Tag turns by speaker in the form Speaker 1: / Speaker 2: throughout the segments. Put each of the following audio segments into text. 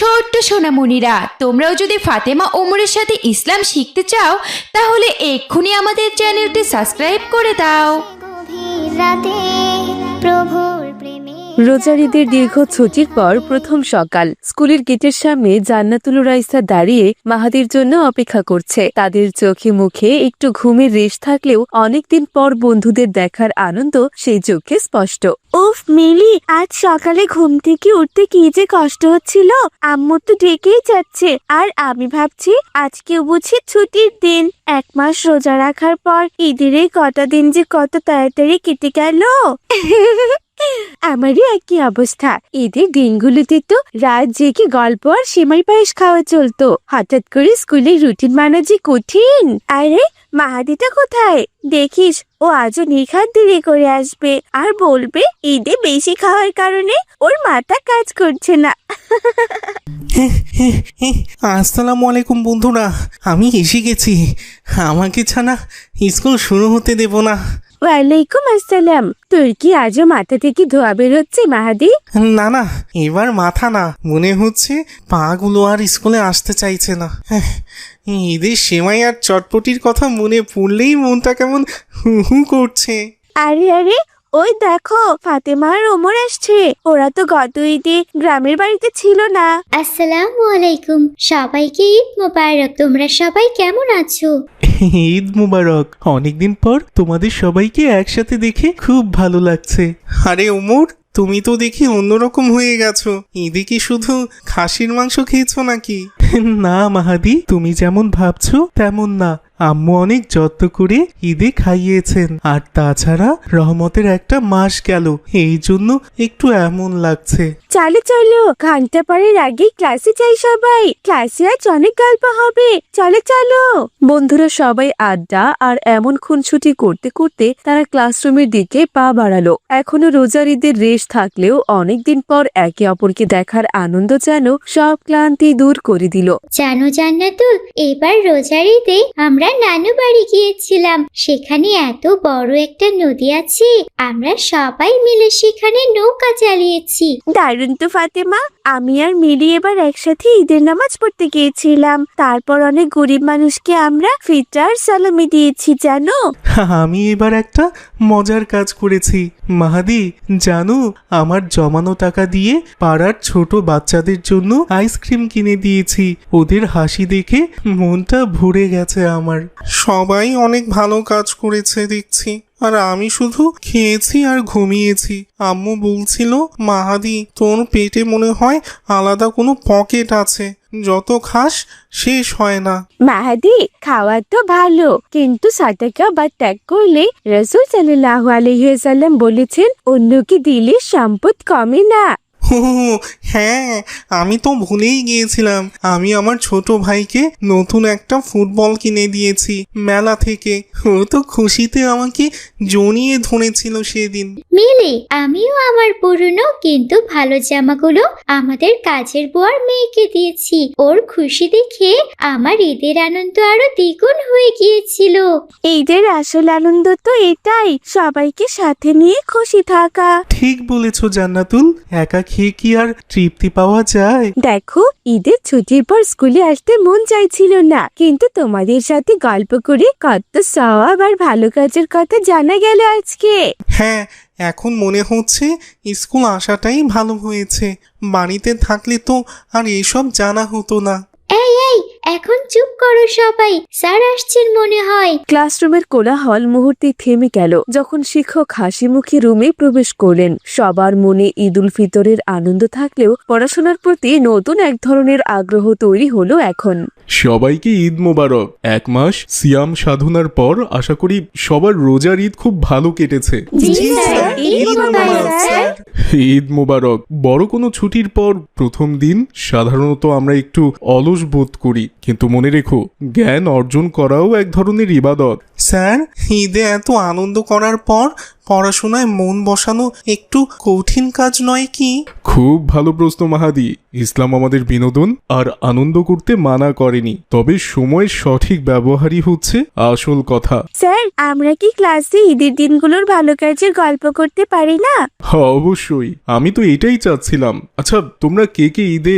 Speaker 1: ছোট্ট সোনামণিরা, তোমরাও যদি ফাতেমা ওমরের সাথে ইসলাম শিখতে চাও তাহলে এক্ষুনি আমাদের চ্যানেলটি সাবস্ক্রাইব করে দাও।
Speaker 2: রোজার ঈদের দীর্ঘ ছুটির পর প্রথম সকাল। স্কুলের গেটের সামনে জান্নাতুল রাইসা দাঁড়িয়ে মাহাদির জন্য অপেক্ষা করছে। তাদের চোখে মুখে একটু ঘুমের রেশ থাকলেও অনেকদিন পর বন্ধুদের দেখার আনন্দ সেই চোখে স্পষ্ট। উফ মিলি, আজ সকালে ঘুম থেকে উঠতে কি যে কষ্ট হচ্ছিল। আম্মু তো ডেকেই যাচ্ছে, আর আমি ভাবছি আজকে বুঝি ছুটির দিন। 1 মাস রোজা রাখার পর ঈদের এই কটা দিন যে কত তাড়াতাড়ি কেটে গেল। আমারই একই অবস্থা। ঈদের দিনগুলোতে তো রাত জেগে গল্প আর সেমাই পায়েস খাওয়া চলতো। হঠাৎ করে স্কুলের রুটিন মানা যে কঠিন। আরে মাহাদিটা কোথায়? দেখিস ও আজও নিখাত দেরি করে আসবে আর বলবে ঈদে বেশি খাওয়ার কারণে ওর মাথা কাজ করছে না।
Speaker 3: আসসালামু আলাইকুম বন্ধুরা, আমি এসে গেছি। আমাকে ছাড়া স্কুল শুরু হতে দেব না।
Speaker 2: ওয়ালাইকুম আসসালাম। তোর কি আজও মাথা থেকে ধোয়া বেরোচ্ছে মাহাদি?
Speaker 3: না না, এবার মাথা না, মনে হচ্ছে পাগুলো আর স্কুলে আসতে চাইছে না। ঈদের সেমাই আর চটপটির কথা মনে পড়লেই মনটা কেমন হু হু করছে।
Speaker 2: আরে আরে, ওই দেখো ফাতেমা আর ওমর আসছে। ওরা তো গত ঈদে গ্রামের বাড়িতে ছিল না।
Speaker 4: আসসালামু আলাইকুম, সবাইকে ঈদ মোবারক। তোমরা সবাই কেমন আছো?
Speaker 3: ঈদ মুবারক। অনেকদিন পর তোমাদের সবাইকে একসাথে দেখে খুব ভালো লাগছে। আরে ওমর, তুমি তো দেখি অন্যরকম হয়ে গেছো। ঈদে কি শুধু খাসির মাংস খেয়েছো নাকি? না মাহাদি, তুমি যেমন ভাবছো তেমন না। আম্মু অনেক যত্ন করে ঈদে খাইয়েছেন, আর তাছাড়া রহমতের একটা মাস গেল, এই জন্য একটু এমন লাগছে।
Speaker 2: চলো চলো, ঘন্টা পরের আগে ক্লাসে যাই সবাই। ক্লাসে আজ অনেক গল্প হবে। চলো চলো। বন্ধুরা সবাই আড্ডা আর এমন খুনসুটি করতে করতে তারা ক্লাসরুমের দিকে পা বাড়ালো। এখনো রোজার ঈদের রেশ থাকলেও অনেকদিন পর একে অপরকে দেখার আনন্দ যেন সব ক্লান্তি দূর করে দিল।
Speaker 4: জানো জান্নাতুল, এবার রোজার ঈদে আমরা নানু বাড়ি গিয়েছিলাম। সেখানে এত বড় একটা নদী আছে, আমরা সবাই মিলে সেখানে নৌকা চালিয়েছি।
Speaker 2: দারুণ তো ফাতেমা। আমি আর মিলি এবার একসাথে ঈদের নামাজ পড়তে গিয়েছিলাম। তারপর অনেক গরিব মানুষকে আমরা ফিতর সালামি দিয়েছি জানো।
Speaker 3: আমি এবার একটা মজার কাজ করেছি মাহাদি। জানো, আমার জমানো টাকা দিয়ে পাড়ার ছোট বাচ্চাদের জন্য আইসক্রিম কিনে দিয়েছি। ওদের হাসি দেখে মনটা ভরে গেছে আমার। সবাই অনেক ভালো কাজ করেছে দেখছি, আর আমি শুধু খেয়েছি আর ঘুমিয়েছি। আম্মু বলছিল, মাহাদি তোর পেটে মনে হয় আলাদা কোনো পকেট আছে, যত খাস শেষ হয় না।
Speaker 2: মাহাদি, খাওয়া তো ভালো, কিন্তু সাদাকা বা ত্যাগ করলে রাসূল সাল্লাল্লাহু আলাইহি ওয়াসাল্লাম বলেছেন অন্যকে দিলে সম্পদ কমে না।
Speaker 3: হ্যাঁ, আমি তো ভুলেই গিয়েছিলাম। আমি আমার ছোট ভাইকে নতুন একটা ফুটবল কিনে দিয়েছি মেলা থেকে। ও তো খুশিতে আমাকে জড়িয়ে ধরেছিল সেদিন।
Speaker 4: মিলি, আমিও আমার পুরনো কিন্তু ভালো জামাগুলো আমাদের কাজের বুয়ার মেয়েকে দিয়েছি। ওর খুশি দেখে আমার ঈদের আনন্দ আরো দ্বিগুণ হয়ে গিয়েছিল।
Speaker 2: ঈদের আসল আনন্দ তো এটাই, সবাইকে সাথে নিয়ে খুশি থাকা।
Speaker 3: ঠিক বলেছো জান্নাতুল, একা খেয়ে কি আর তৃপ্তি পাওয়া যায়?
Speaker 2: দেখো, ঈদের ছুটির পর স্কুলে আসতে মন চাইছিল না, কিন্তু তোমাদের সাথে গল্প করে কত সওয়াব আর ভালো কাজের কথা জানা গেল আজকে।
Speaker 3: হ্যাঁ, এখন মনে হচ্ছে স্কুল আসাটাই ভালো হয়েছে। বাড়িতে থাকলে তো আর এসব জানা হতো না।
Speaker 4: এই এই, এখন চুপ করো সবাই, স্যার আসছেন মনে হয়।
Speaker 2: ক্লাসরুমের কোলাহল মুহূর্তে থেমে গেল যখন শিক্ষক হাসি মুখে রুমে প্রবেশ করলেন। সবার মনে ঈদ উল ফিতরের আনন্দ থাকলেও পড়াশোনার প্রতি নতুন এক ধরনের আগ্রহ তৈরি হলো এখন।
Speaker 5: সবাইকে ঈদ মোবারক। 1 মাস সিয়াম সাধনার পর আশা করি সবার রোজার ঈদ খুব ভালো কেটেছে। ঈদ মোবারক। বড় কোনো ছুটির পর প্রথম দিন সাধারণত আমরা একটু অলস বোধ করি, কিন্তু মনে রেখো, জ্ঞান অর্জন করাও এক ধরনের ইবাদত।
Speaker 3: স্যার, ঈদে এত আনন্দ করার পর পড়াশোনায় মন বসানো একটু কঠিন কাজ নয় কি?
Speaker 5: খুব ভালো প্রশ্ন মাহাদি। ইসলাম আমাদের বিনোদন আর আনন্দ করতে মানা করেনি, তবে সময়ের সঠিক ব্যবহারই হচ্ছে আসল কথা।
Speaker 2: স্যার, আমরা কি ক্লাসে ঈদের দিনগুলোর ভালো কাজের গল্প করতে পারি না?
Speaker 5: অবশ্যই, আমি তো এটাই চাচ্ছিলাম। আচ্ছা, তোমরা কে কে ঈদে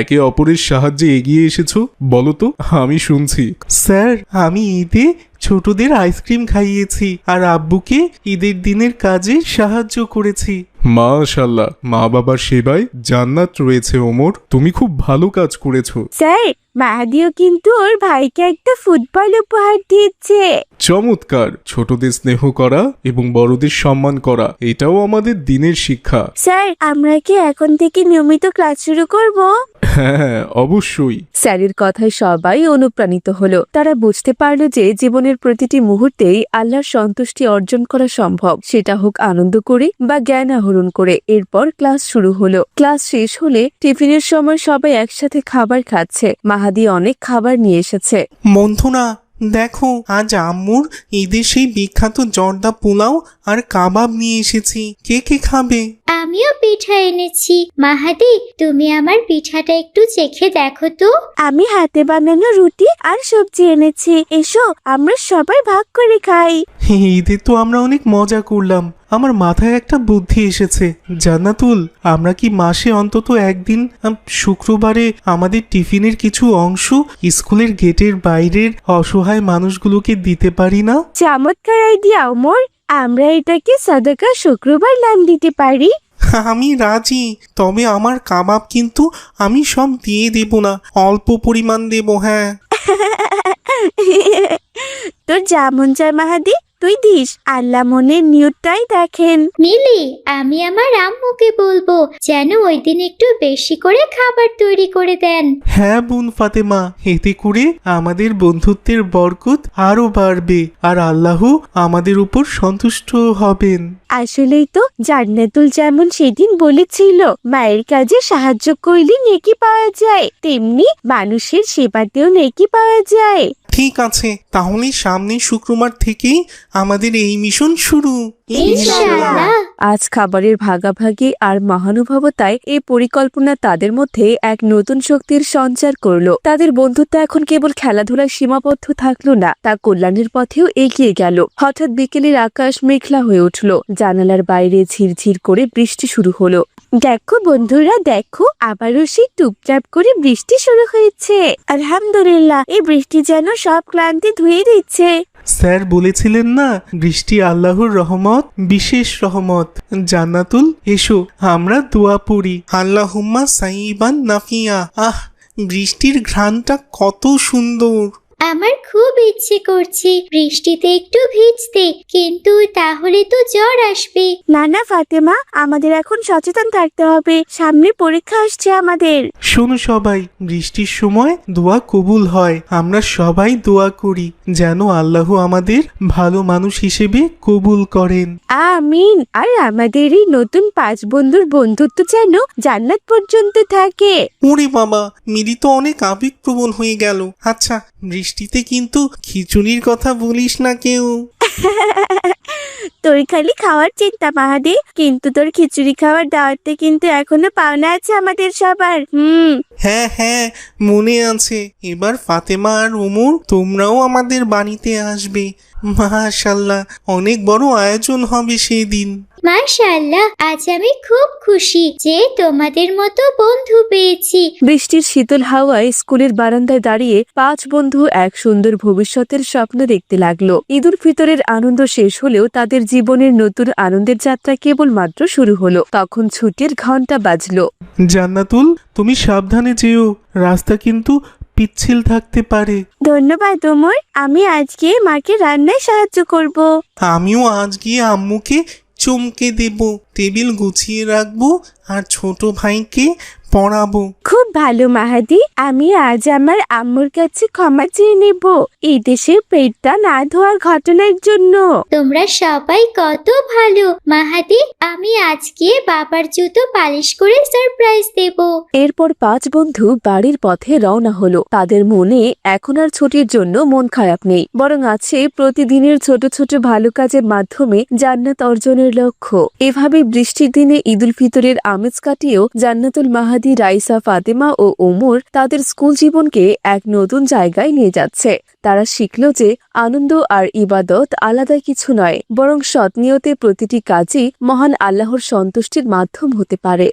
Speaker 5: একে অপরের সাহায্যে এগিয়ে এসেছো বলো তো, আমি শুনছি।
Speaker 3: স্যার, আমি ঈদে ছোটদের আইসক্রিম খাইয়েছি আর আব্বুকে ঈদের দিনের কাজে সাহায্য করেছি।
Speaker 5: মাশাআল্লাহ, মা বাবার সেবায় জান্নাত রয়েছে ওমর। তুমি খুব ভালো কাজ করেছো।
Speaker 2: স্যার, মাহাদিও কিন্তু ওর ভাইকে একটা ফুটবল উপহার দিয়েছে।
Speaker 5: চমৎকার। ছোটদের স্নেহ করা এবং বড়দের সম্মান করা, এটাও আমাদের দিনের শিক্ষা।
Speaker 2: স্যার, আমরা কি এখন থেকে নিয়মিত ক্লাস শুরু করব?
Speaker 5: হ্যাঁ, অবশ্যই।
Speaker 2: স্যারের কথায় সবাই অনুপ্রাণিত হলো। তারা বুঝতে পারলো যে জীবনের প্রতিটি মুহূর্তেই আল্লাহর সন্তুষ্টি অর্জন করা সম্ভব, সেটা হোক আনন্দ করে বা জ্ঞান আহরণ করে। এরপর ক্লাস শুরু হলো। ক্লাস শেষ হলে টিফিনের সময় সবাই একসাথে খাবার খাচ্ছে। মাহাদি অনেক খাবার নিয়ে এসেছে।
Speaker 3: মন্থনা, দেখো আজ আম্মুর ঈদের সেই বিখ্যাত জর্দা পোলাও আর কাবাব নিয়ে এসেছি। কে কে খাবে?
Speaker 4: আমিও পিঠা এনেছি। মাহাদি, তুমি আমার পিঠাটা একটু চেখে দেখো তো।
Speaker 2: আমি হাতে বানানো রুটি আর সবজি এনেছি। এসো, আমরা সবাই ভাগ করে খাই।
Speaker 3: ঈদে তো আমরা অনেক মজা করলাম। আমার মাথায় একটা বুদ্ধি এসেছে। জান্নাতুল, আমরা কি মাসে অন্তত একদিন শুক্রবারে আমাদের টিফিনের কিছু অংশ স্কুলের গেটের বাইরের অসহায় মানুষগুলোকে দিতে পারি না?
Speaker 2: চমৎকার আইডিয়া ওমর। আমরা এটাকে সাদাকা শুক্রবার নাম দিতে পারি।
Speaker 3: আমি রাজি, তবে আমার কাবাব কিন্তু আমি সব দিয়ে দেব না, অল্প পরিমাণ দেব। হ্যাঁ,
Speaker 2: তোর যেমন চায় মাহাদি, তুই দিস। আল্লাহ মনের নিয়তটাই দেখেন।
Speaker 4: মিলি, আমি আমার আম্মুকে বলবো যেন ওই দিন একটু বেশি করে খাবার তৈরি করে দেন।
Speaker 3: হ্যাঁ বোন ফাতেমা, এতে করে আমাদের বন্ধুত্বের বরকত আরো বাড়বে আর আল্লাহ আমাদের উপর সন্তুষ্ট হবেন।
Speaker 2: আসলেই তো জান্নাতুল যেমন সেদিন বলেছিল, মায়ের কাজে সাহায্য করলে নেকি পাওয়া যায়, তেমনি মানুষের সেবাতেও নেকি পাওয়া যায়।
Speaker 3: ঠিক আছে, তাহলে সামনের শুক্রবার থেকেই আমাদের এই মিশন শুরু।
Speaker 4: ইনশাআল্লাহ।
Speaker 2: আজ খাবারের ভাগাভাগি আর মহানুভবতায় এই পরিকল্পনা তাদের মধ্যে এক নতুন শক্তির সঞ্চার করলো। তাদের বন্ধুত্ব এখন কেবল খেলাধুলায় সীমাবদ্ধ থাকলো না, তা কল্যাণের পথেও এগিয়ে গেল। হঠাৎ বিকেলের আকাশ মেঘলা হয়ে উঠল। জানালার বাইরে ঝিরঝির করে বৃষ্টি শুরু হলো। দেখো বন্ধুরা, দেখো, আবারও সেই টুপটাপ করে বৃষ্টি শুরু হয়েছে। আলহামদুলিল্লাহ, এই বৃষ্টি যেন সব ক্লান্তি ধুয়ে দিচ্ছে।
Speaker 3: স্যার বলেছিলেন না, বৃষ্টি আল্লাহর রহমত, বিশেষ রহমত। জান্নাতুল, এসো আমরা দোয়া পড়ি। আল্লাহুম্মা সাইবান নাফিয়া। আহ, বৃষ্টির ঘ্রাণটা কত সুন্দর।
Speaker 4: আমার খুব ইচ্ছে করছে বৃষ্টিতে একটু ভিজতে, কিন্তু তাহলে তো জ্বর আসবে।
Speaker 2: না না ফাতেমা, আমাদের এখন সচেতন থাকতে হবে। সামনে পরীক্ষা আসছে আমাদের।
Speaker 3: শোনো সবাই, বৃষ্টির সময় দোয়া কবুল হয়। আমরা সবাই দোয়া করি যেন আল্লাহ আমাদের ভালো মানুষ হিসেবে কবুল করেন।
Speaker 2: আমিন। আর আমাদের এই নতুন 5 বন্ধুর বন্ধুত্ব যেন জান্নাত পর্যন্ত থাকে।
Speaker 3: ওরে বাবা, মিলি তো অনেক আবেগপ্রবণ হয়ে গেল। আচ্ছা, বৃষ্টিতে কিন্তু খিচুড়ির কথা বলিস না কেউ।
Speaker 2: তোর খালি খাওয়ার চিন্তা মাহাদি, কিন্তু তোর খিচুড়ি খাওয়ার দাওয়াতে কিন্তু এখনো পাওনা আছে আমাদের সবার।
Speaker 3: হ্যাঁ হ্যাঁ, মনে আছে। এবার ফাতেমা আর ওমর, তোমরাও আমাদের বাড়িতে আসবে। মাশাআল্লাহ, অনেক বড় আয়োজন হবে সেই দিন।
Speaker 4: মাশাআল্লাহ, আজ আমি খুব খুশি যে তোমাদের মতো বন্ধু পেয়েছি।
Speaker 2: বৃষ্টির শীতল হাওয়ায় স্কুলের বারান্দায় দাঁড়িয়ে 5 বন্ধু এক সুন্দর ভবিষ্যতের স্বপ্ন দেখতে লাগলো। ঈদুল ফিতরের আনন্দ শেষ হলেও তাদের জীবনের নতুন আনন্দের যাত্রা কেবলমাত্র শুরু হলো। তখন ছুটির ঘন্টা বাজলো।
Speaker 3: জান্নাতুল, তুমি সাবধানে যেও, রাস্তা কিন্তু পিচ্ছিল থাকতে পারে।
Speaker 2: ধন্যবাদ ওমর, আমি আজকে মাকে রান্নায় সাহায্য করব।
Speaker 3: আমিও আজ গিয়ে আম্মুকে চমকে দেব, টেবিল গুছিয়ে রাখবো আর ছোট ভাইকে পড়াবো।
Speaker 2: খুব ভালো মাহাদি, আমি আজ আমার আম্মুর কাছে ক্ষমা চেয়ে নেব এই দেশের পেটটা না ধোয়ার ঘটনার জন্য।
Speaker 4: তোমরা সবাই কত ভালো মাহাদি। আমি আজকে বাবার জুতো পালিশ করে সারপ্রাইজ দেব।
Speaker 2: এরপর 5 বন্ধু বাড়ির পথে রওনা হলো। তাদের মনে এখন আর ছুটির জন্য মন খারাপ নেই, বরং আছে প্রতিদিনের ছোট ছোট ভালো কাজের মাধ্যমে জান্নাত অর্জনের লক্ষ্য। এভাবে বৃষ্টির দিনে ঈদুল ফিতরের আমেজ কাটিয়েও জান্নাতুল মাহাদি, রাইসা, ফাতেমা ও ওমর তাদের স্কুল জীবনকে এক নতুন জায়গায় নিয়ে যাচ্ছে। তারা শিখল যে আনন্দ আর ইবাদত আলাদা কিছু নয়, বরং সৎ নিয়তে প্রতিটি কাজই মহান আল্লাহর সন্তুষ্টির মাধ্যম হতে পারে।